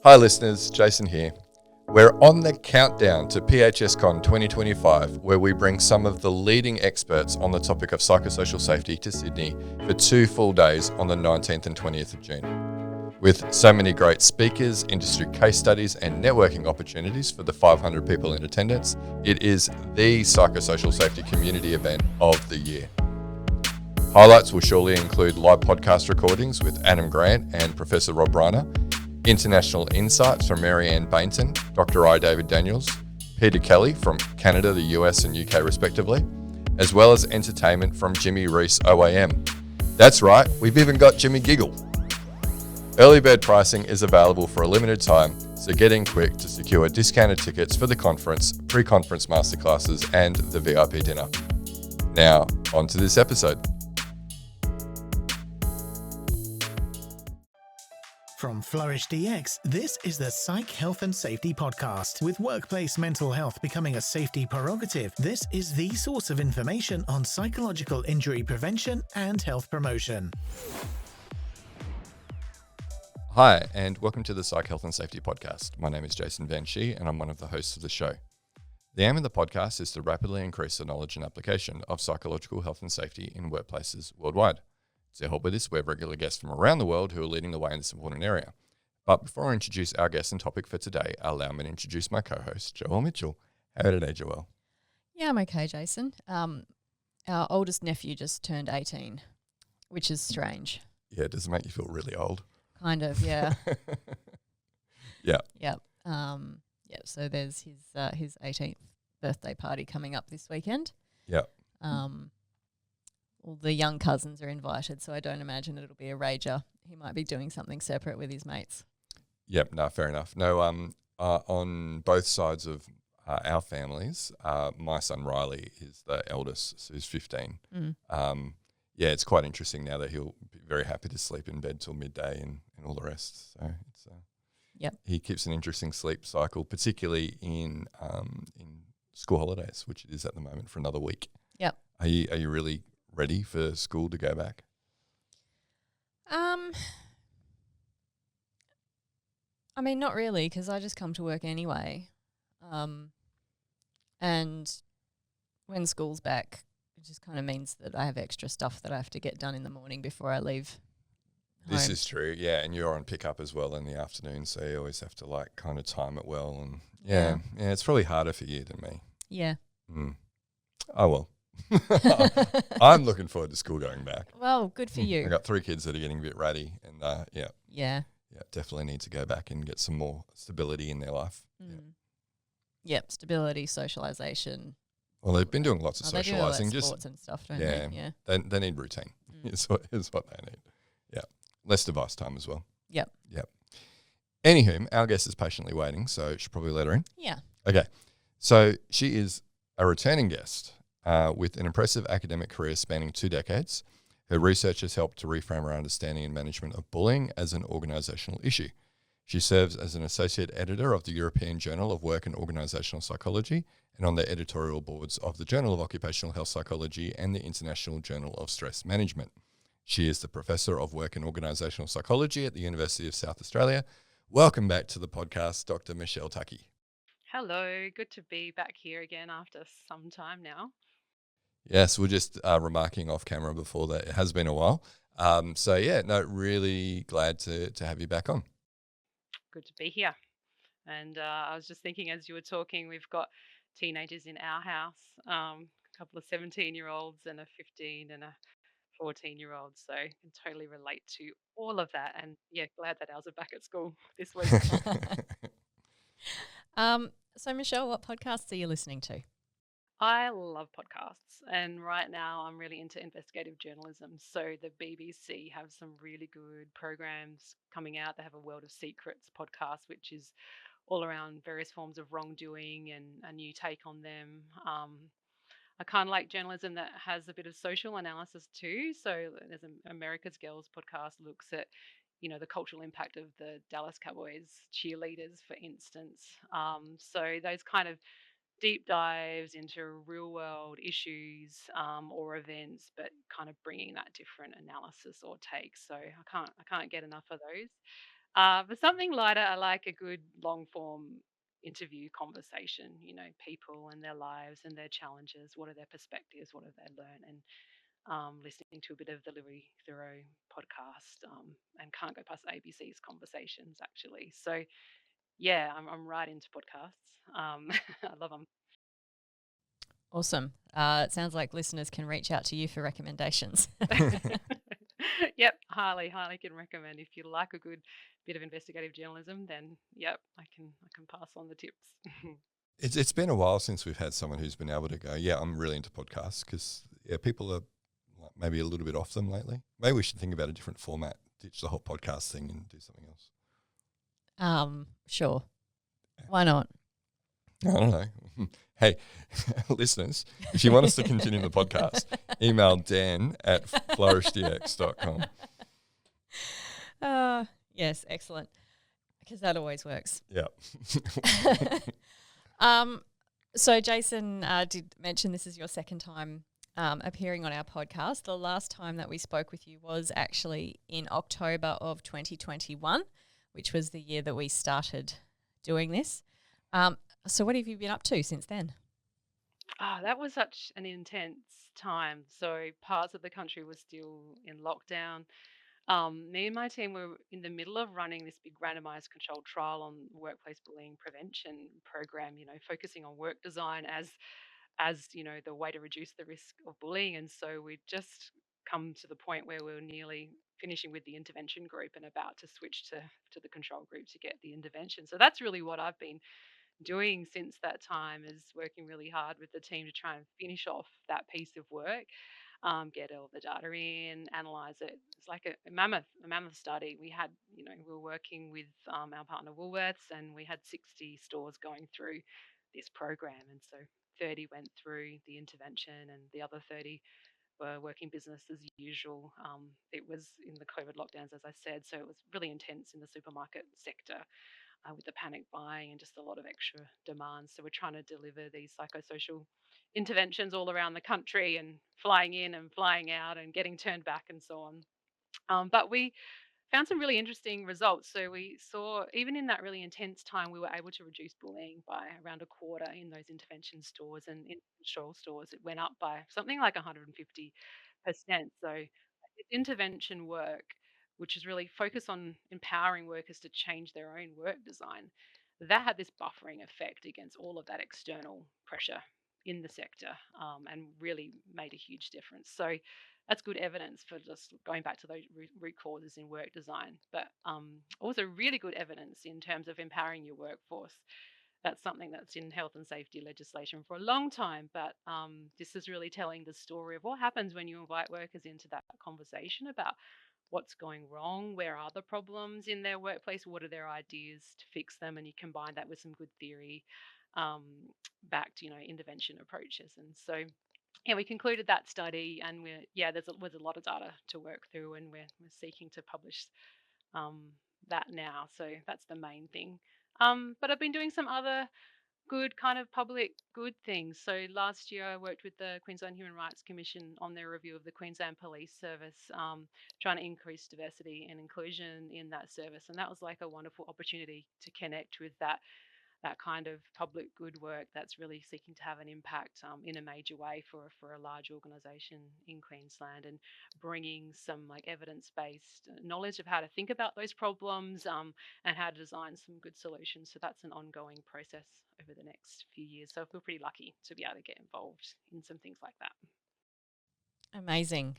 Hi listeners, Jason here. We're on the countdown to PHSCon 2025, where we bring some of the leading experts on the topic of psychosocial safety to Sydney for 2 full days on the 19th and 20th of June. With so many great speakers, industry case studies and networking opportunities for the 500 people in attendance, it is the psychosocial safety community event of the year. Highlights will surely include live podcast recordings with Adam Grant and Professor Rob Reiner, international insights from Mary Ann Bainton, Dr. I. David Daniels, Peter Kelly from Canada, the US and UK respectively, as well as entertainment from Jimmy Reese OAM. That's right, we've even got Jimmy Giggle. Early bird pricing is available for a limited time, so get in quick to secure discounted tickets for the conference, pre-conference masterclasses and the VIP dinner. Now, on to this episode. From Flourish DX, this is the Psych Health and Safety Podcast. With workplace mental health becoming a safety prerogative, this is the source of information on psychological injury prevention and health promotion. Hi, and welcome to the Psych Health and Safety Podcast. My name is Jason Van Schie, and I'm one of the hosts of the show. The aim of the podcast is to rapidly increase the knowledge and application of psychological health and safety in workplaces worldwide. To help with this, we have regular guests from around the world who are leading the way in this important area. But before I introduce our guest and topic for today, allow me to introduce my co-host, Joelle Mitchell. How are you today, Joelle? Yeah, I'm okay, Jason. Our oldest nephew just turned 18, which is strange. Yeah, does it make you feel really old? Kind of, yeah. Yeah. Yep. So there's his 18th birthday party coming up this weekend. Yeah. All the young cousins are invited, so I don't imagine it'll be a rager. He might be doing something separate with his mates. Yep, no, fair enough. No, on both sides of our families, my son Riley is the eldest, so he's 15. Yeah, it's quite interesting now that he'll be very happy to sleep in bed till midday and all the rest. So it's he keeps an interesting sleep cycle, particularly in school holidays, which it is at the moment for another week. Yep. Are you really ready for school to go back? I mean, not really, because I just come to work anyway. And when school's back, it just kind of means that I have extra stuff that I have to get done in the morning before I leave This home. is true, yeah, and you're on pickup as well in the afternoon, so you always have to kind of time it well, and yeah, it's probably harder for you than me. Yeah. Oh well. I'm looking forward to school going back. Well, good for you. I've got 3 kids that are getting a bit ratty, and Yeah. definitely need to go back and get some more stability in their life. Yep, stability, socialisation. Well, they've been doing lots of They do all that socialising, just sports and stuff, don't they? Yeah. they need routine. Is what they need. Yeah, less device time as well. Yep. Anywho, our guest is patiently waiting, so you should probably let her in. Yeah. Okay, so she is a returning guest with an impressive academic career spanning 2 decades. Her research has helped to reframe our understanding and management of bullying as an organisational issue. She serves as an associate editor of the European Journal of Work and Organisational Psychology and on the editorial boards of the Journal of Occupational Health Psychology and the International Journal of Stress Management. She is the Professor of Work and Organisational Psychology at the University of South Australia. Welcome back to the podcast, Dr Michelle Tuckey. Hello, good to be back here again after some time now. Yes, we're just remarking off camera before that it has been a while. Really glad to have you back on. Good to be here. And I was just thinking as you were talking, we've got teenagers in our house, a couple of 17-year-olds and a 15 and a 14-year-old. So I can totally relate to all of that. And yeah, glad that ours are back at school this week. So, Michelle, what podcasts are you listening to? I love podcasts, and right now I'm really into investigative journalism. So the BBC have some really good programs coming out. They have a World of Secrets podcast, which is all around various forms of wrongdoing and a new take on them. I kind of like journalism that has a bit of social analysis too. So there's an America's Girls podcast looks at, the cultural impact of the Dallas Cowboys cheerleaders, for instance. So those kind of deep dives into real world issues or events, but kind of bringing that different analysis or take. So I can't get enough of those. For something lighter, I like a good long form interview conversation, people and their lives and their challenges. What are their perspectives? What have they learned? And listening to a bit of the Louis Theroux podcast, and can't go past ABC's conversations, actually. So, yeah, I'm right into podcasts. I love them. Awesome. It sounds like listeners can reach out to you for recommendations. Yep, highly can recommend. If you like a good bit of investigative journalism, then yep, I can pass on the tips. It's been a while since we've had someone who's been able to go, yeah, I'm really into podcasts, because people are like maybe a little bit off them lately. Maybe we should think about a different format, ditch the whole podcast thing and do something else. Sure. Why not? I don't know. Hey, listeners, if you want us to continue the podcast, email dan@flourishdx.com. Yes, excellent. Because that always works. Yeah. So Jason did mention this is your second time appearing on our podcast. The last time that we spoke with you was actually in October of 2021, which was the year that we started doing this. So what have you been up to since then? That was such an intense time. So parts of the country were still in lockdown. Me and my team were in the middle of running this big randomized controlled trial on workplace bullying prevention program, focusing on work design as the way to reduce the risk of bullying. And so we'd just come to the point where we were nearly finishing with the intervention group and about to switch to the control group to get the intervention. So that's really what I've been doing since that time, is working really hard with the team to try and finish off that piece of work, get all the data in, analyze it. It's like a mammoth study. We were working with our partner Woolworths, and we had 60 stores going through this program, and so 30 went through the intervention, and the other 30 were working business as usual. It was in the COVID lockdowns, as I said, so it was really intense in the supermarket sector, with the panic buying and just a lot of extra demands. So we're trying to deliver these psychosocial interventions all around the country, and flying in and flying out and getting turned back and so on. But we found some really interesting results. So we saw, even in that really intense time, we were able to reduce bullying by around a quarter in those intervention stores, and in control stores, it went up by something like 150%. So this intervention work, which is really focused on empowering workers to change their own work design, that had this buffering effect against all of that external pressure in the sector, and really made a huge difference. So that's good evidence for just going back to those root causes in work design, but also really good evidence in terms of empowering your workforce. That's something that's in health and safety legislation for a long time, but this is really telling the story of what happens when you invite workers into that conversation about what's going wrong, where are the problems in their workplace, what are their ideas to fix them, and you combine that with some good theory, um, backed, intervention approaches. And so yeah, we concluded that study, and was a lot of data to work through, and we're seeking to publish um, that now. So that's the main thing. But I've been doing some other good kind of public good things. So last year I worked with the Queensland Human Rights Commission on their review of the Queensland Police Service, trying to increase diversity and inclusion in that service, and that was like a wonderful opportunity to connect with that kind of public good work that's really seeking to have an impact, in a major way for a large organisation in Queensland, and bringing some like evidence-based knowledge of how to think about those problems, and how to design some good solutions. So that's an ongoing process over the next few years. So I feel pretty lucky to be able to get involved in some things like that. Amazing.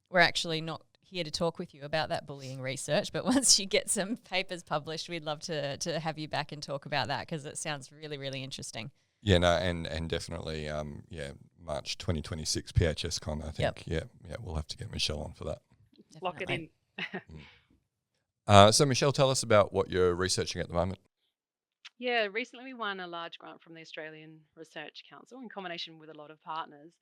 We're actually not here to talk with you about that bullying research, but once you get some papers published, we'd love to have you back and talk about that, because it sounds really, really interesting. Yeah, no, and definitely, March 2026 PHS Con, I think. Yep. Yeah, we'll have to get Michelle on for that. Definitely. Lock it in. So Michelle, tell us about what you're researching at the moment. Yeah, recently we won a large grant from the Australian Research Council in combination with a lot of partners,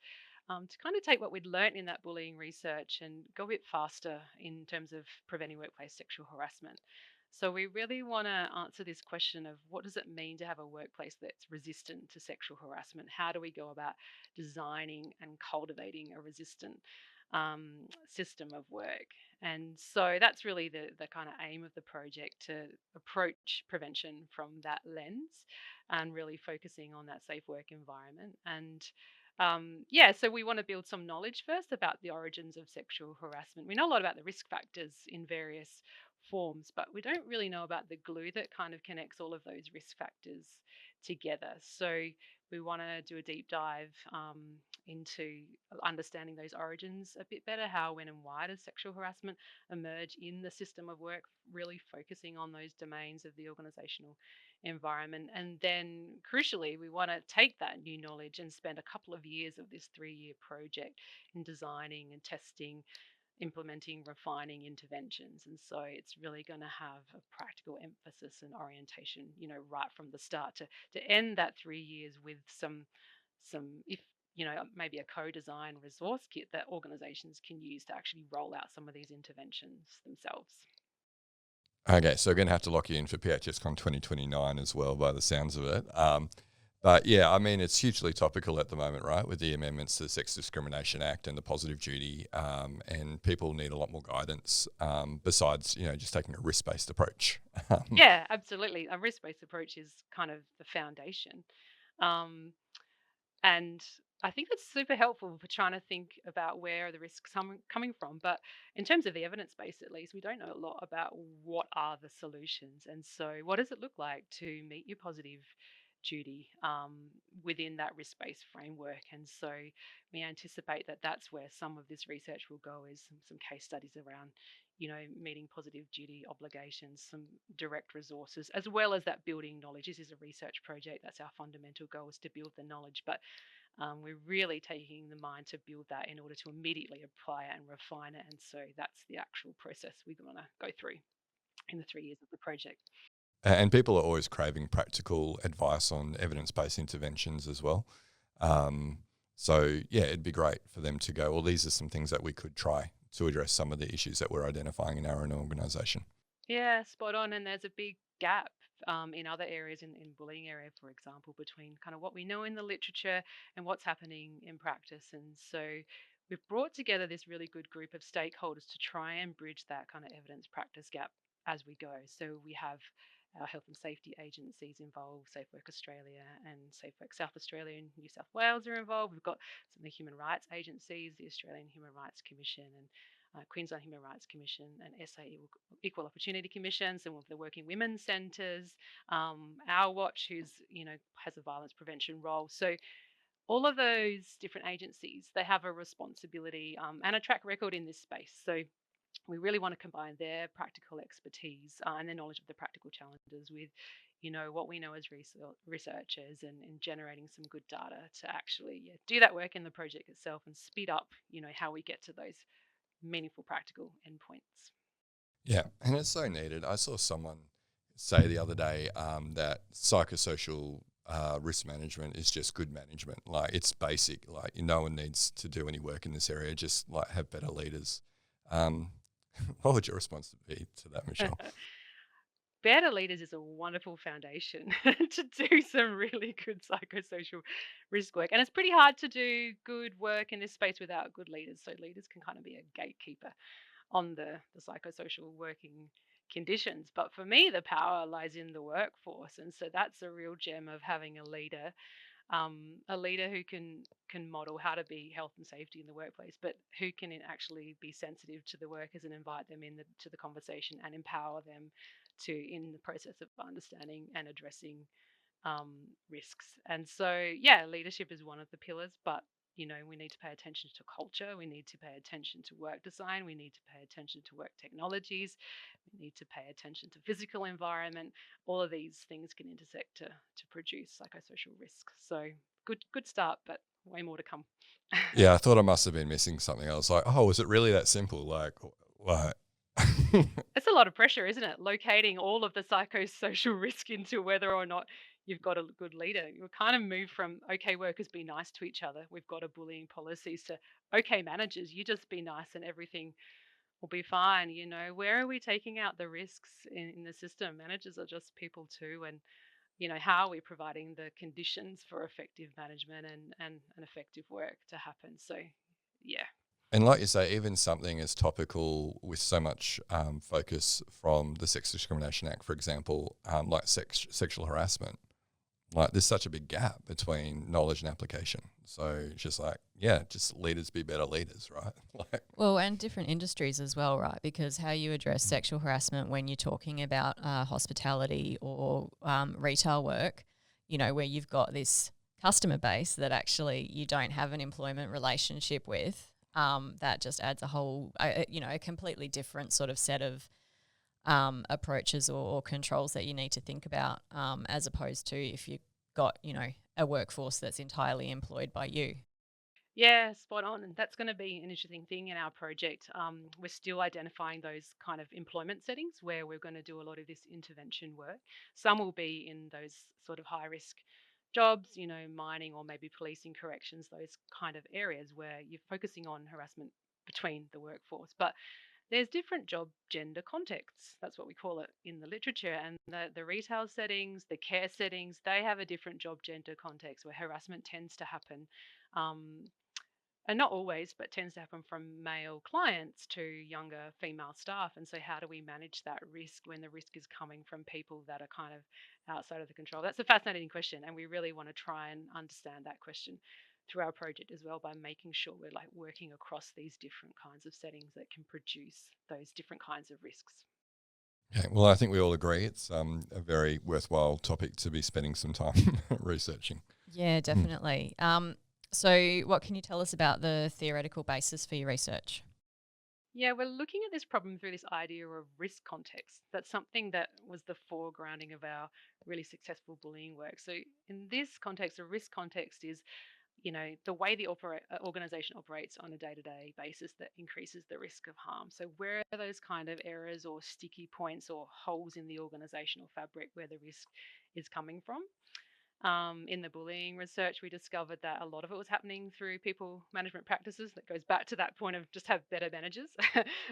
to kind of take what we'd learnt in that bullying research and go a bit faster in terms of preventing workplace sexual harassment. So we really want to answer this question of, what does it mean to have a workplace that's resistant to sexual harassment? How do we go about designing and cultivating a resistant system of work. And so that's really the kind of aim of the project, to approach prevention from that lens and really focusing on that safe work environment. And so we want to build some knowledge first about the origins of sexual harassment. We know a lot about the risk factors in various forms, but we don't really know about the glue that kind of connects all of those risk factors together. So we want to do a deep dive into understanding those origins a bit better. How, when, and why does sexual harassment emerge in the system of work, really focusing on those domains of the organisational environment. And then, crucially, we want to take that new knowledge and spend a couple of years of this 3-year project in designing and testing, implementing, refining interventions. And so it's really going to have a practical emphasis and orientation, right from the start, to end that 3 years with if maybe a co-design resource kit that organizations can use to actually roll out some of these interventions themselves. Okay, so we're going to have to lock you in for PHSCon 2029 as well, by the sounds of it. But yeah, I mean, it's hugely topical at the moment, right, with the amendments to the Sex Discrimination Act and the positive duty, and people need a lot more guidance besides, just taking a risk-based approach. Yeah, absolutely. A risk-based approach is kind of the foundation. Um, and I think that's super helpful for trying to think about where are the risks coming from. But in terms of the evidence base, at least, we don't know a lot about what are the solutions. And so what does it look like to meet your positive duty within that risk-based framework? And so we anticipate that that's where some of this research will go, is some case studies around meeting positive duty obligations, some direct resources, as well as that building knowledge. This is a research project. That's our fundamental goal, is to build the knowledge. But we're really taking the mind to build that in order to immediately apply it and refine it. And so that's the actual process we're going to go through in the 3 years of the project. And people are always craving practical advice on evidence-based interventions as well. So yeah, it'd be great for them to go, well, these are some things that we could try to address some of the issues that we're identifying in our own organisation. Yeah, spot on. And there's a big gap in other areas, in bullying area, for example, between kind of what we know in the literature and what's happening in practice. And so we've brought together this really good group of stakeholders to try and bridge that kind of evidence practice gap as we go. So we have our health and safety agencies involved. Safe Work Australia and Safe Work South Australia and New South Wales are involved. We've got some of the human rights agencies, the Australian Human Rights Commission and Queensland Human Rights Commission and SA Equal Opportunity Commission, some of the working women's centres, Our Watch, who's has a violence prevention role. So all of those different agencies, they have a responsibility and a track record in this space. So we really want to combine their practical expertise and their knowledge of the practical challenges with, what we know as researchers, and generating some good data to actually do that work in the project itself and speed up, how we get to those meaningful practical endpoints. Yeah, and it's so needed. I saw someone say the other day that psychosocial risk management is just good management. Like, it's basic. Like, no one needs to do any work in this area. Just like have better leaders. What would your response be to that, Michelle? Better leaders is a wonderful foundation to do some really good psychosocial risk work. And it's pretty hard to do good work in this space without good leaders. So leaders can kind of be a gatekeeper on the psychosocial working conditions. But for me, the power lies in the workforce. And so that's a real gem of having a leader who can model how to be health and safety in the workplace, but who can actually be sensitive to the workers and invite them to the conversation and empower them in the process of understanding and addressing risks. And so, yeah, leadership is one of the pillars, but we need to pay attention to culture. We need to pay attention to work design. We need to pay attention to work technologies. We need to pay attention to physical environment. All of these things can intersect to produce psychosocial risks. So good start, but way more to come. Yeah, I thought I must have been missing something. I was like, oh, is it really that simple? Like, what? It's a lot of pressure, isn't it? Locating all of the psychosocial risk into whether or not you've got a good leader. You kind of move from, okay, workers be nice to each other, we've got a bullying policies, to, okay, managers, you just be nice and everything will be fine. Where are we taking out the risks in the system? Managers are just people too. And, how are we providing the conditions for effective management and effective work to happen? So, yeah. And like you say, even something as topical with so much focus from the Sex Discrimination Act, for example, like sexual harassment, like there's such a big gap between knowledge and application. So it's just like, yeah, just leaders be better leaders, right? Like, Well, and different industries as well, right? Because how you address sexual harassment when you're talking about hospitality or retail work, you know, where you've got this customer base that actually you don't have an employment relationship with, that just adds a whole, a completely different sort of set of approaches or controls that you need to think about, as opposed to if you've got, a workforce that's entirely employed by you. Yeah, spot on. And that's going to be an interesting thing in our project. We're still identifying those kind of employment settings where we're going to do a lot of this intervention work. Some will be in those sort of high risk jobs, mining or maybe policing, corrections, those kind of areas where you're focusing on harassment between the workforce. But there's different job gender contexts. That's what we call it in the literature. And the retail settings, the care settings, they have a different job gender context where harassment tends to happen. Um, and not always, but tends to happen from male clients to younger female staff. And so, how do we manage that risk when the risk is coming from people that are kind of outside of the control? That's a fascinating question. And we really want to try and understand that question through our project as well by making sure we're like working across these different kinds of settings that can produce those different kinds of risks. okay, well, I think we all agree it's a very worthwhile topic to be spending some time researching. Yeah, definitely. So what can you tell us about the theoretical basis for your research? Yeah, we're looking at this problem through this idea of risk context. That's something that was the foregrounding of our really successful bullying work. So, in this context, a risk context is, the way the organization operates on a day to day basis that increases the risk of harm. So, where are those kind of errors or sticky points or holes in the organizational fabric where the risk is coming from? In the bullying research, we discovered that a lot of it was happening through people management practices. That goes back to that point of just have better managers,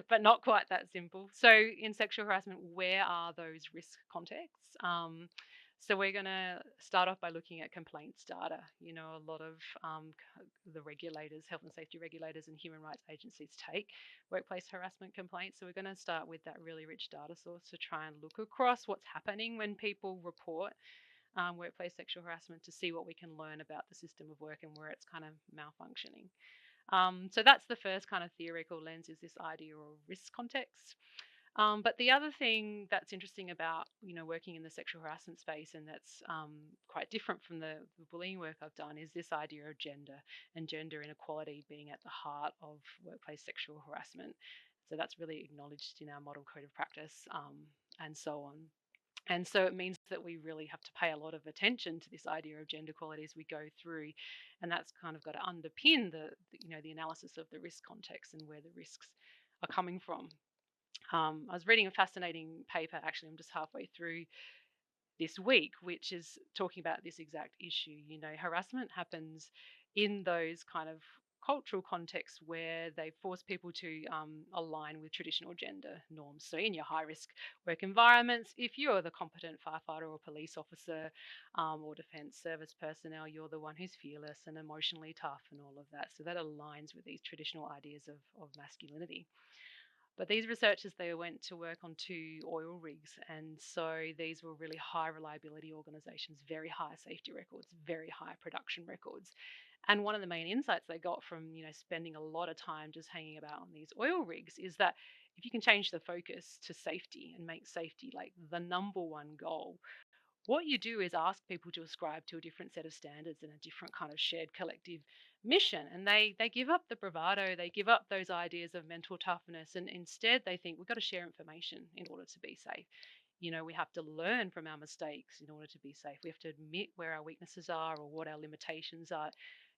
but not quite that simple. So, in sexual harassment, where are those risk contexts? So, we're going to start off by looking at complaints data. A lot of the regulators, health and safety regulators, and human rights agencies take workplace harassment complaints. So, we're going to start with that really rich data source to try and look across what's happening when people report workplace sexual harassment to see what we can learn about the system of work and where it's kind of malfunctioning. So that's the first kind of theoretical lens, is this idea of risk context. But the other thing that's interesting about working in the sexual harassment space, and that's quite different from the bullying work I've done, is this idea of gender and gender inequality being at the heart of workplace sexual harassment. So that's really acknowledged in our model code of practice, and so on. And so it means that we really have to pay a lot of attention to this idea of gender equality as we go through, and that's kind of got to underpin the analysis of the risk context and where the risks are coming from. I was reading a fascinating paper. Actually, I'm just halfway through this week, which is talking about this exact issue. Harassment happens in those kind of cultural contexts where they force people to align with traditional gender norms. So, in your high risk work environments, if you're the competent firefighter or police officer, or defense service personnel, you're the one who's fearless and emotionally tough and all of that. So, that aligns with these traditional ideas of masculinity. But these researchers, they went to work on 2 oil rigs. And so these were really high reliability organizations, very high safety records, very high production records. And one of the main insights they got from, spending a lot of time just hanging about on these oil rigs is that if you can change the focus to safety and make safety like the number one goal, what you do is ask people to ascribe to a different set of standards and a different kind of shared collective mission. And they give up the bravado, they give up those ideas of mental toughness, and instead they think we've got to share information in order to be safe. We have to learn from our mistakes in order to be safe. We have to admit where our weaknesses are or what our limitations are.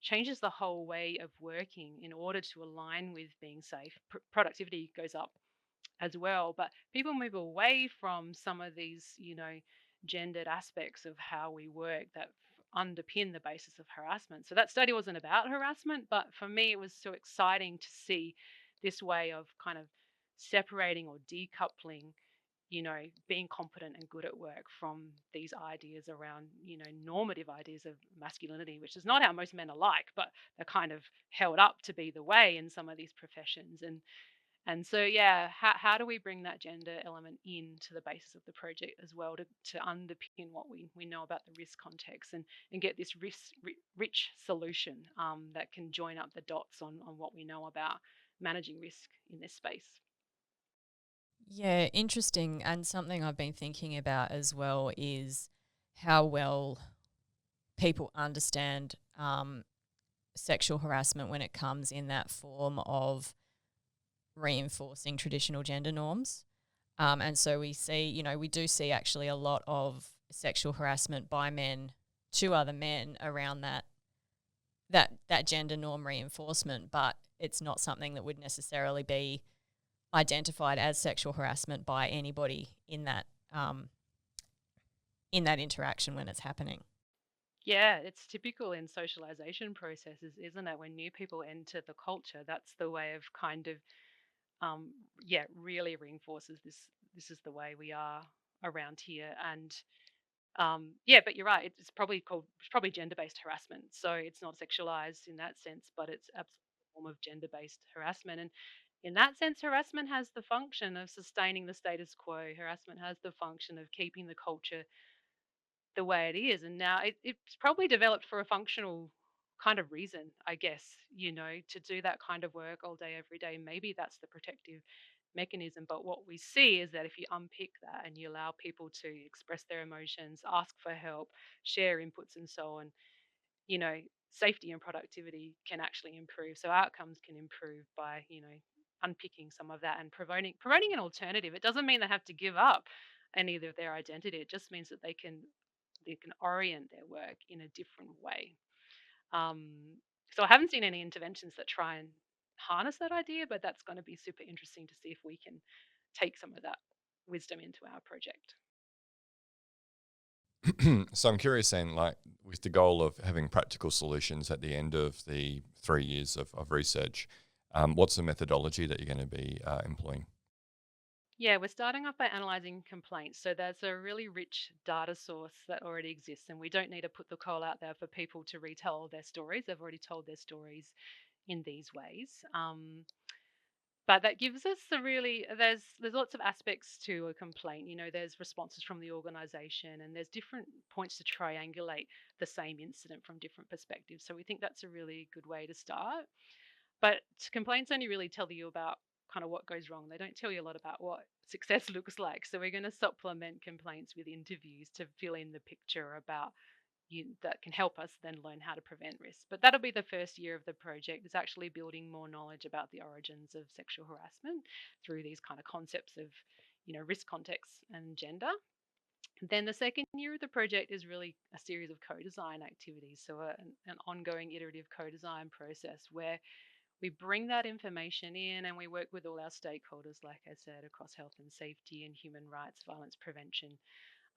Changes the whole way of working in order to align with being safe. Productivity goes up as well. But people move away from some of these, gendered aspects of how we work that underpin the basis of harassment. So that study wasn't about harassment, but for me, it was so exciting to see this way of kind of separating or decoupling, being competent and good at work from these ideas around, normative ideas of masculinity, which is not how most men are like, but they're kind of held up to be the way in some of these professions. And so, yeah, how do we bring that gender element into the basis of the project as well to underpin what we know about the risk context and get this rich solution that can join up the dots on what we know about managing risk in this space? Yeah, interesting. And something I've been thinking about as well is how well people understand sexual harassment when it comes in that form of reinforcing traditional gender norms. And so we see, we do see actually a lot of sexual harassment by men to other men around that gender norm reinforcement, but it's not something that would necessarily be identified as sexual harassment by anybody in that interaction when it's happening. Yeah, it's typical in socialization processes, isn't it? When new people enter the culture, that's the way of kind of, really reinforces this. This is the way we are around here, and but you're right. It's probably gender-based harassment. So it's not sexualized in that sense, but it's absolutely a form of gender-based harassment. And in that sense, harassment has the function of sustaining the status quo. Harassment has the function of keeping the culture the way it is. And now it's probably developed for a functional kind of reason, I guess, to do that kind of work all day, every day. Maybe that's the protective mechanism. But what we see is that if you unpick that and you allow people to express their emotions, ask for help, share inputs, and so on, you know, safety and productivity can actually improve. So outcomes can improve by, unpicking some of that and providing an alternative. It doesn't mean they have to give up any of their identity. It just means that they can orient their work in a different way. Um, so I haven't seen any interventions that try and harness that idea, but that's going to be super interesting to see if we can take some of that wisdom into our project. So I'm curious then, like with the goal of having practical solutions at the end of the 3 years of research, what's the methodology that you're going to be employing? Yeah, we're starting off by analyzing complaints. So there's a really rich data source that already exists, and we don't need to put the call out there for people to retell their stories. They've already told their stories in these ways. But that gives us there's lots of aspects to a complaint. There's responses from the organization, and there's different points to triangulate the same incident from different perspectives. So we think that's a really good way to start. But complaints only really tell you about kind of what goes wrong. They don't tell you a lot about what success looks like. So we're going to supplement complaints with interviews to fill in the picture about that can help us then learn how to prevent risk. But that'll be the first year of the project, is actually building more knowledge about the origins of sexual harassment through these kind of concepts of, risk context and gender. Then the second year of the project is really a series of co-design activities. So an ongoing iterative co-design process where we bring that information in and we work with all our stakeholders, like I said, across health and safety and human rights, violence prevention,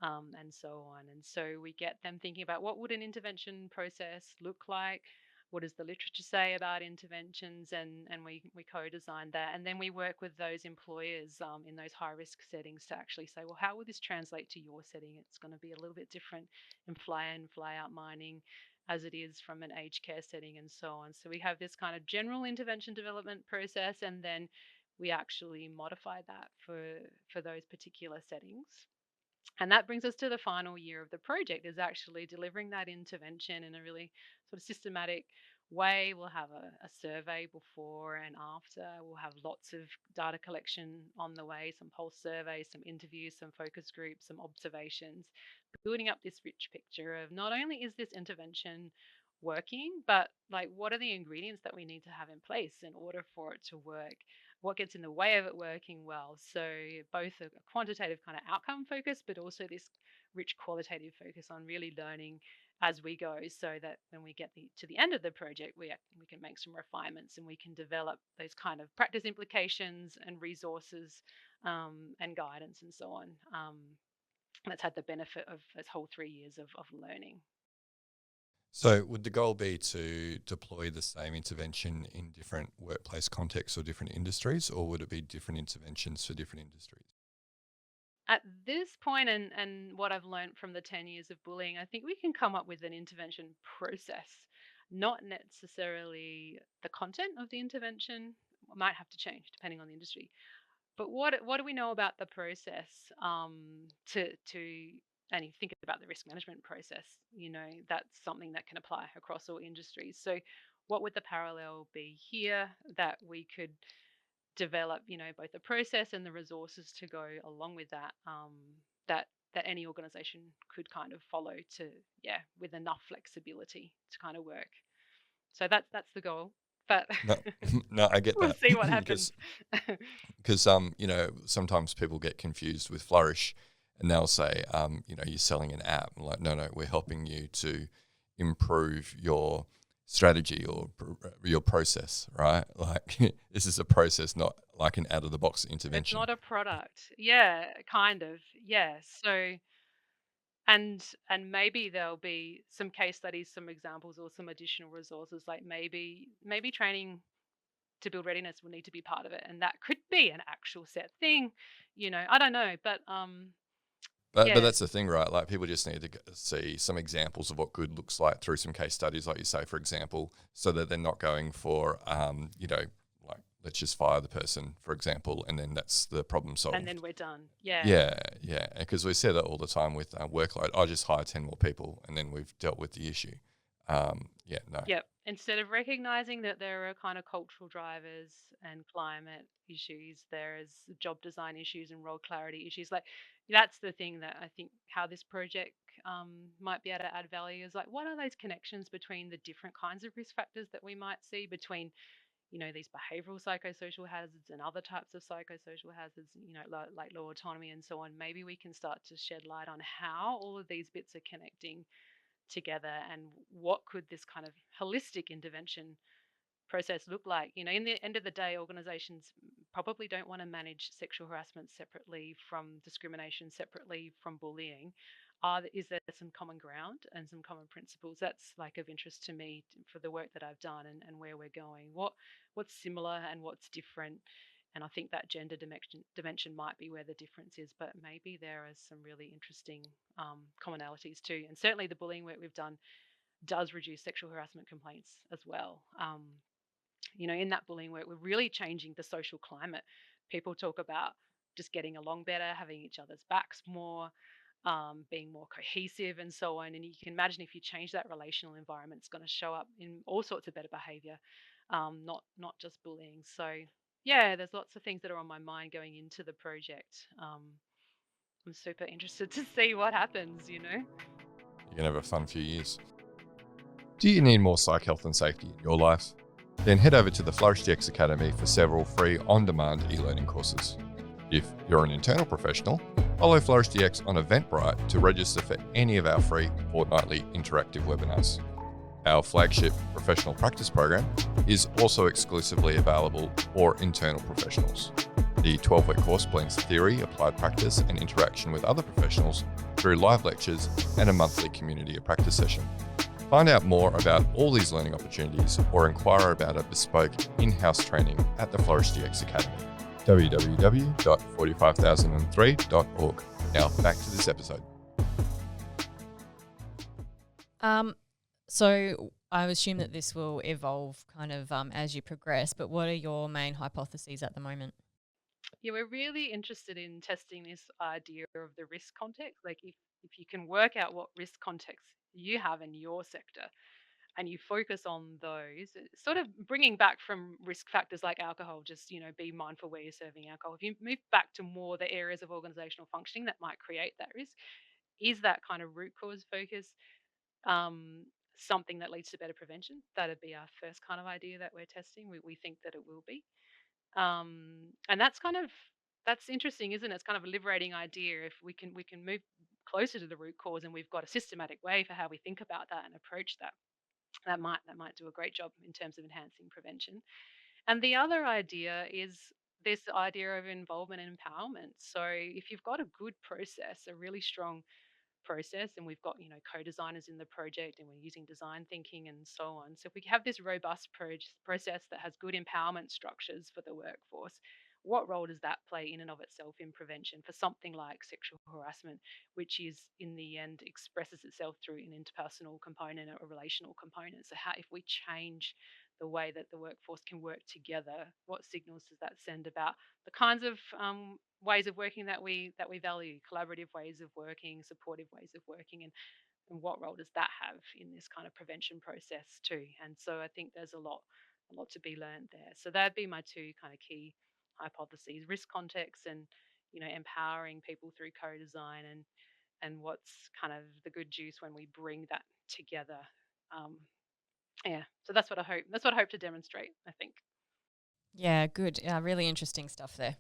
and so on. And so we get them thinking about what would an intervention process look like? What does the literature say about interventions? And we co-design that. And then we work with those employers in those high-risk settings to actually say, well, how would this translate to your setting? It's going to be a little bit different in fly-in, fly-out mining as it is from an aged care setting and so on. So we have this kind of general intervention development process, and then we actually modify that for those particular settings. And that brings us to the final year of the project, is actually delivering that intervention in a really sort of systematic way. We'll have a survey before and after. We'll have lots of data collection on the way, some pulse surveys, some interviews, some focus groups, some observations, building up this rich picture of not only is this intervention working, but like what are the ingredients that we need to have in place in order for it to work? What gets in the way of it working well? So both a quantitative kind of outcome focus, but also this rich qualitative focus on really learning as we go, so that when we get to the end of the project, we can make some refinements and we can develop those kind of practice implications and resources, and guidance and so on. That's had the benefit of those whole 3 years of learning. So would the goal be to deploy the same intervention in different workplace contexts or different industries, or would it be different interventions for different industries? At this point, and what I've learned from the 10 years of bullying, I think we can come up with an intervention process, not necessarily the content of the intervention. Might have to change depending on the industry. But what do we know about the process, to and you think about the risk management process, that's something that can apply across all industries. So what would the parallel be here that we could develop, both the process and the resources to go along with that, that any organization could kind of follow to, yeah, with enough flexibility to kind of work. So that's the goal. But No, no, I get we'll that see what because happens. sometimes people get confused with Flourish, and they'll say, you're selling an app. I'm like, no, we're helping you to improve your strategy or your process, right? Like this is a process, not like an out of the box It's intervention. not a product. Yeah, kind of. Yeah. So and maybe there'll be some case studies, some examples, or some additional resources, like maybe training to build readiness will need to be part of it, and that could be an actual set thing. I don't know, but But yeah. that's the thing, right? Like people just need to see some examples of what good looks like through some case studies, like you say, for example, so that they're not going for, like let's just fire the person, for example, and then that's the problem solved. And then we're done. Yeah. Yeah, because we say that all the time with workload. I just hire 10 more people, and then we've dealt with the issue. No. Yep. Instead of recognizing that there are kind of cultural drivers and climate issues, there is job design issues and role clarity issues. Like that's the thing that I think how this project might be able to add value is like, what are those connections between the different kinds of risk factors that we might see between, these behavioral psychosocial hazards and other types of psychosocial hazards, like low autonomy and so on. Maybe we can start to shed light on how all of these bits are connecting together and what could this kind of holistic intervention process look like. In the end of the day, organizations probably don't want to manage sexual harassment separately from discrimination, separately from bullying. Is there some common ground and some common principles? That's like of interest to me for the work that I've done and where we're going. What's similar and what's different? And I think that gender dimension might be where the difference is, but maybe there are some really interesting commonalities too. And certainly the bullying work we've done does reduce sexual harassment complaints as well. In that bullying work, we're really changing the social climate. People talk about just getting along better, having each other's backs more, being more cohesive, and so on. And you can imagine if you change that relational environment, it's going to show up in all sorts of better behavior, not just bullying. So, yeah, there's lots of things that are on my mind going into the project. I'm super interested to see what happens. You're going to have a fun few years. Do you need more psych health and safety in your life? Then head over to the Flourish DX Academy for several free on-demand e-learning courses. If you're an internal professional, follow Flourish DX on Eventbrite to register for any of our free fortnightly interactive webinars. Our flagship professional practice program is also exclusively available for internal professionals. The 12-week course blends theory, applied practice, and interaction with other professionals through live lectures and a monthly community of practice session. Find out more about all these learning opportunities or inquire about a bespoke in-house training at the Flourish DX Academy. www.45003.org. Now back to this episode. So I assume that this will evolve kind of as you progress, but what are your main hypotheses at the moment? Yeah, we're really interested in testing this idea of the risk context. Like if you can work out what risk context you have in your sector and you focus on those, sort of bringing back from risk factors like alcohol, just, be mindful where you're serving alcohol. If you move back to more the areas of organizational functioning that might create that risk, is that kind of root cause focus um, something that leads to better prevention? That'd be our first kind of idea that we're testing. We think that it will be. And that's interesting, isn't it? It's kind of a liberating idea if we can move closer to the root cause and we've got a systematic way for how we think about that and approach that. That might do a great job in terms of enhancing prevention. And the other idea is this idea of involvement and empowerment. So if you've got a good process, a really strong process, and we've got co-designers in the project and we're using design thinking and so on, so if we have this robust process that has good empowerment structures for the workforce, what role does that play in and of itself in prevention for something like sexual harassment, which is in the end expresses itself through an interpersonal component or a relational component? So how, if we change the way that the workforce can work together, what signals does that send about the kinds of ways of working that we value, collaborative ways of working, supportive ways of working, and what role does that have in this kind of prevention process too? And so I think there's a lot to be learned there. So that'd be my two kind of key hypotheses: risk context and empowering people through co-design, and what's kind of the good juice when we bring that together. Um, yeah, so that's what I hope. That's what I hope to demonstrate, I think. Yeah, good. Really interesting stuff there.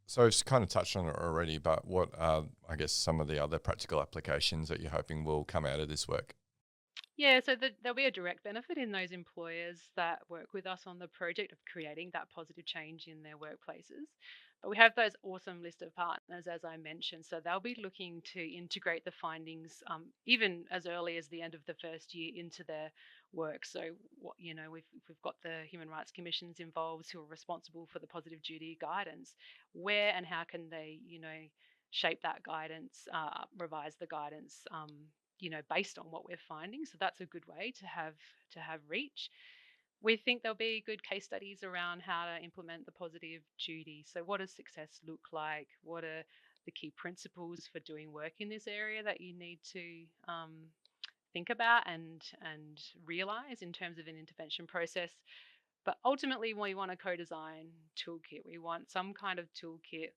So it's kind of touched on it already, but what are, I guess, some of the other practical applications that you're hoping will come out of this work? Yeah, so there'll be a direct benefit in those employers that work with us on the project of creating that positive change in their workplaces. But we have those awesome list of partners, as I mentioned. So they'll be looking to integrate the findings, even as early as the end of the first year, into their work. So, we've got the Human Rights Commissions involved who are responsible for the positive duty guidance. Where and how can they, shape that guidance, revise the guidance, based on what we're finding. So that's a good way to have reach. We think there'll be good case studies around how to implement the positive duty. So what does success look like? What are the key principles for doing work in this area that you need to think about and realize in terms of an intervention process? But ultimately, we want a co-design toolkit. We want some kind of toolkit.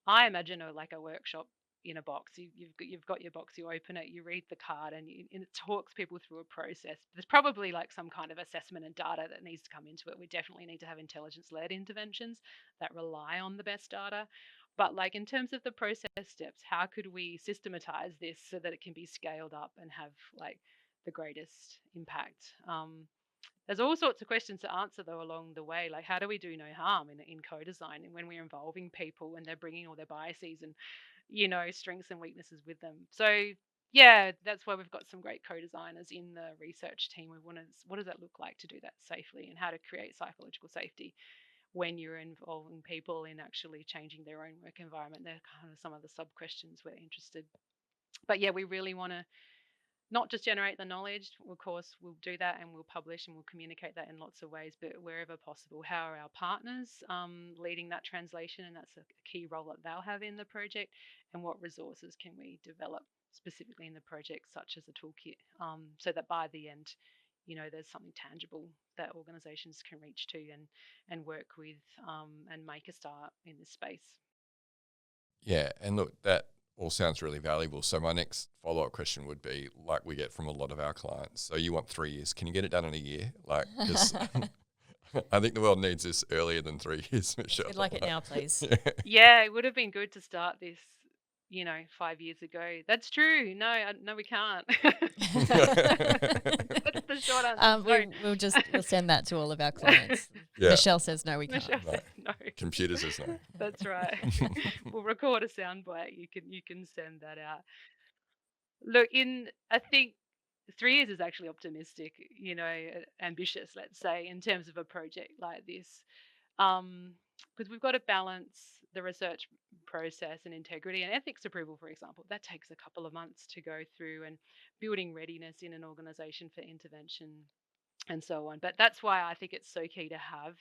I imagine like a workshop in a box. You've got your box. You open it. You read the card, and it talks people through a process. There's probably like some kind of assessment and data that needs to come into it. We definitely need to have intelligence-led interventions that rely on the best data. But like in terms of the process steps, how could we systematize this so that it can be scaled up and have like the greatest impact? There's all sorts of questions to answer though along the way, like how do we do no harm in co-design, and when we're involving people and they're bringing all their biases and strengths and weaknesses with them. So yeah, that's why we've got some great co-designers in the research team. We want to, what does that look like to do that safely, and how to create psychological safety when you're involving people in actually changing their own work environment. They're kind of some of the sub questions we're interested. But yeah, we really want to not just generate the knowledge. Of course, we'll do that and we'll publish and we'll communicate that in lots of ways, but wherever possible, how are our partners leading that translation? And that's a key role that they'll have in the project. And what resources can we develop specifically in the project, such as a toolkit, so that by the end, there's something tangible that organizations can reach to and work with, and make a start in this space. Yeah, and look, that all sounds really valuable. So my next follow-up question would be, like we get from a lot of our clients, so you want 3 years. Can you get it done in a year? Like, because I think the world needs this earlier than 3 years, Michelle. We'd like it now, please. Yeah, it would have been good to start this, 5 years ago. That's true. No, no, we can't. That's the short answer. We'll send that to all of our clients. Yeah. Michelle says no, we can't. Michelle says no. Computer says no. That's right. We'll record a soundbite. You can send that out. Look, I think 3 years is actually optimistic, ambitious, let's say, in terms of a project like this. Because we've got to balance the research process and integrity and ethics approval, for example. That takes a couple of months to go through, and building readiness in an organization for intervention and so on. But that's why I think it's so key to have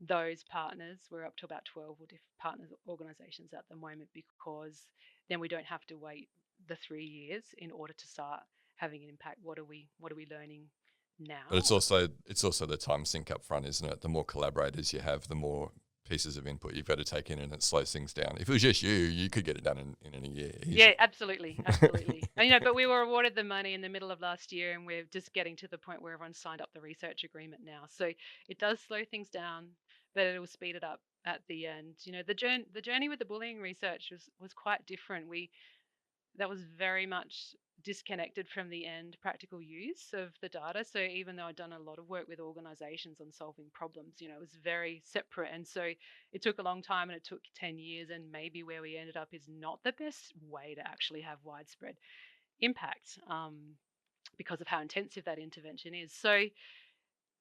those partners. We're up to about 12 partners organizations at the moment, because then we don't have to wait the 3 years in order to start having an impact. What are we learning now? But it's also the time sink up front, isn't it? The more collaborators you have, the more pieces of input you've got to take in, and it slows things down. If it was just you could get it done in a year. Yeah, absolutely. And, but we were awarded the money in the middle of last year, and we're just getting to the point where everyone's signed up the research agreement now. So it does slow things down, but it will speed it up at the end. The journey with the bullying research was quite different. That was very much disconnected from the end practical use of the data. So even though I'd done a lot of work with organizations on solving problems, it was very separate. And so it took a long time, and it took 10 years. And maybe where we ended up is not the best way to actually have widespread impact, because of how intensive that intervention is. So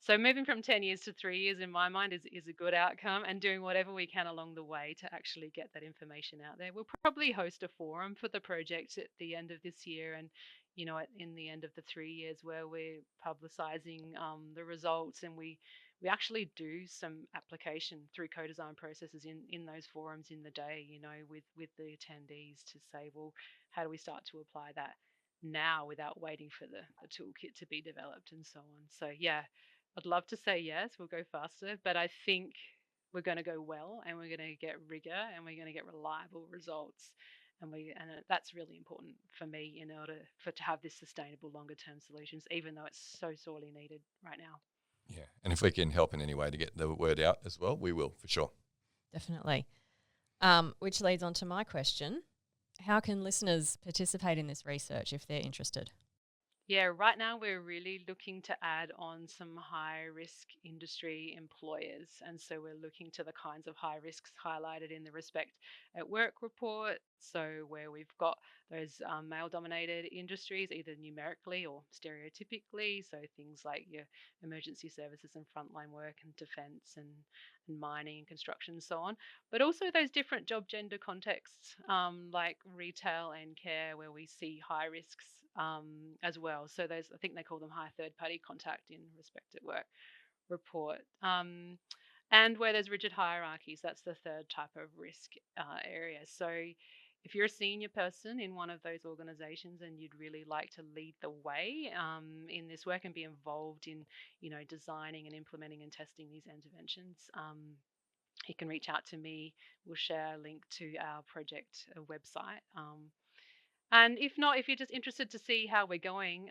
So moving from 10 years to 3 years in my mind is a good outcome, and doing whatever we can along the way to actually get that information out there. We'll probably host a forum for the project at the end of this year, and in the end of the 3 years, where we're publicizing the results, and we actually do some application through co-design processes in those forums in the day, with the attendees, to say, well, how do we start to apply that now without waiting for the toolkit to be developed and so on. So yeah, I'd love to say yes, we'll go faster, but I think we're going to go well, and we're going to get rigor, and we're going to get reliable results. That's really important for me in order to have this sustainable longer term solutions, even though it's so sorely needed right now. Yeah. And if we can help in any way to get the word out as well, we will, for sure. Definitely. Which leads on to my question. How can listeners participate in this research if they're interested? Yeah, right now we're really looking to add on some high risk industry employers. And so we're looking to the kinds of high risks highlighted in the Respect at Work report. So, where we've got those male dominated industries, either numerically or stereotypically. So, things like your emergency services and frontline work and defense and mining and construction and so on. But also those different job gender contexts, like retail and care, where we see high risks as well. So those, I think they call them high third party contact in Respect at Work report. And where there's rigid hierarchies, that's the third type of risk area. So if you're a senior person in one of those organizations and you'd really like to lead the way in this work and be involved in, designing and implementing and testing these interventions, you can reach out to me. We'll share a link to our project website. And if not, if you're just interested to see how we're going,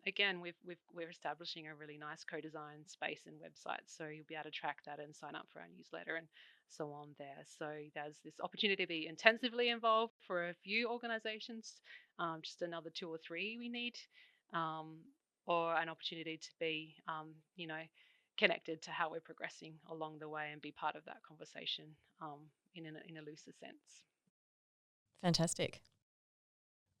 again, we're establishing a really nice co-design space and website, so you'll be able to track that and sign up for our newsletter and so on there. So there's this opportunity to be intensively involved for a few organisations, just another 2 or 3 we need, or an opportunity to be, connected to how we're progressing along the way and be part of that conversation in a looser sense. Fantastic.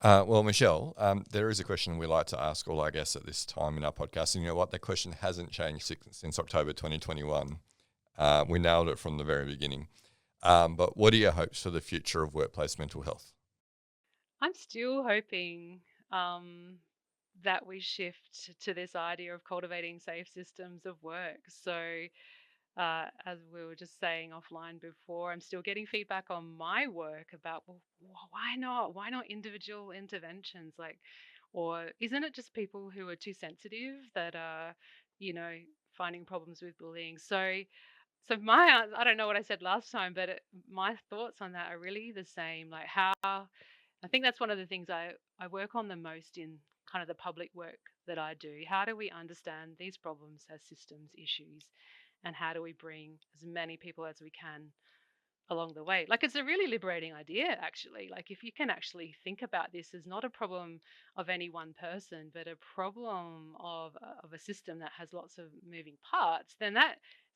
Well, Michelle, there is a question we like to ask all our guests at this time in our podcast. And you know what? The question hasn't changed since October 2021. We nailed it from the very beginning. But what are your hopes for the future of workplace mental health? I'm still hoping that we shift to this idea of cultivating safe systems of work. So, as we were just saying offline before, I'm still getting feedback on my work about, well, why not? Why not individual interventions? Or isn't it just people who are too sensitive that are, you know, finding problems with bullying? So I don't know what I said last time, but my thoughts on that are really the same. Like, how I think that's one of the things I work on the most in kind of the public work that I do. How do we understand these problems as systems issues? And how do we bring as many people as we can along the way? Like, it's a really liberating idea, actually. Like, if you can actually think about this as not a problem of any one person, but a problem of a system that has lots of moving parts, then that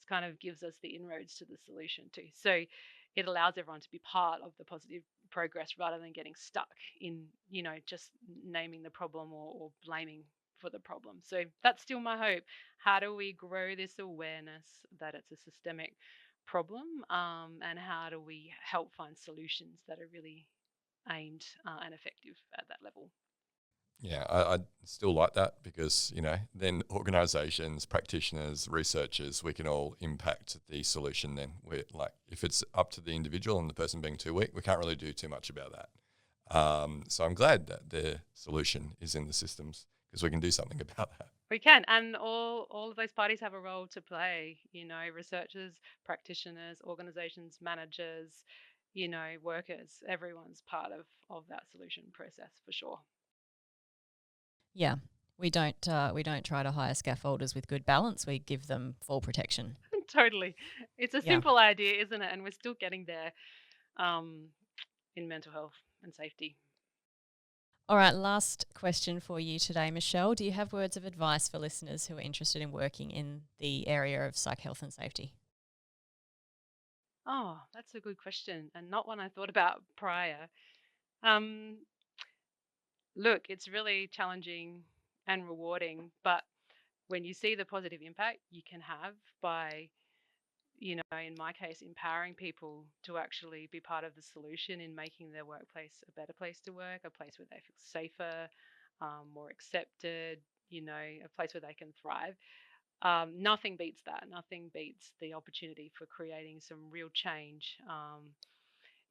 kind of gives us the inroads to the solution too. So it allows everyone to be part of the positive progress rather than getting stuck in, just naming the problem or blaming for the problem. So that's still my hope. How do we grow this awareness that it's a systemic problem, and how do we help find solutions that are really aimed and effective at that level? Yeah, I still like that because, then organisations, practitioners, researchers, we can all impact the solution then. We're like, if it's up to the individual and the person being too weak, we can't really do too much about that. So I'm glad that the solution is in the systems because we can do something about that. We can, and all of those parties have a role to play, researchers, practitioners, organisations, managers, workers. Everyone's part of that solution process for sure. Yeah, we don't try to hire scaffolders with good balance. We give them full protection. Totally. It's a simple idea, isn't it? And we're still getting there in mental health and safety. All right, last question for you today, Michelle. Do you have words of advice for listeners who are interested in working in the area of psych health and safety? Oh, that's a good question, and not one I thought about prior. Look, it's really challenging and rewarding, but when you see the positive impact you can have by, in my case, empowering people to actually be part of the solution in making their workplace a better place to work, a place where they feel safer, more accepted, a place where they can thrive. Nothing beats that. Nothing beats the opportunity for creating some real change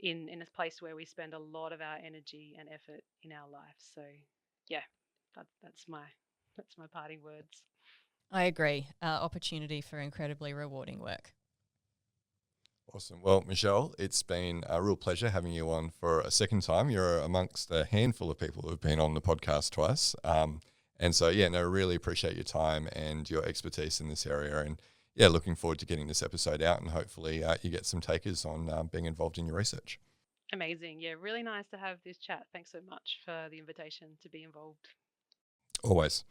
in a place where we spend a lot of our energy and effort in our life. So, yeah, that's my parting words. I agree. Opportunity for incredibly rewarding work. Awesome. Well, Michelle, it's been a real pleasure having you on for a second time. You're amongst a handful of people who've been on the podcast twice. And so, really appreciate your time and your expertise in this area. And looking forward to getting this episode out, and hopefully you get some takers on being involved in your research. Amazing. Yeah, really nice to have this chat. Thanks so much for the invitation to be involved. Always.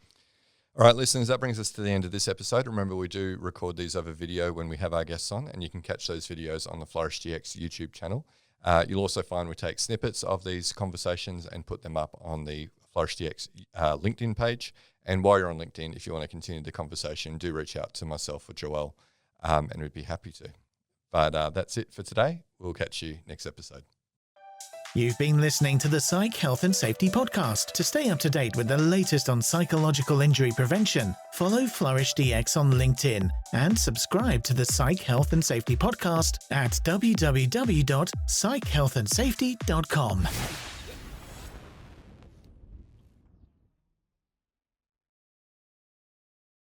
All right, listeners, that brings us to the end of this episode. Remember, we do record these over video when we have our guests on, and you can catch those videos on the Flourish DX YouTube channel. You'll also find we take snippets of these conversations and put them up on the Flourish DX LinkedIn page. And while you're on LinkedIn, if you want to continue the conversation, do reach out to myself or Joelle, and we'd be happy to. But that's it for today. We'll catch you next episode. You've been listening to the Psych Health and Safety Podcast. To stay up to date with the latest on psychological injury prevention, follow Flourish DX on LinkedIn and subscribe to the Psych Health and Safety Podcast at www.psychealthandsafety.com.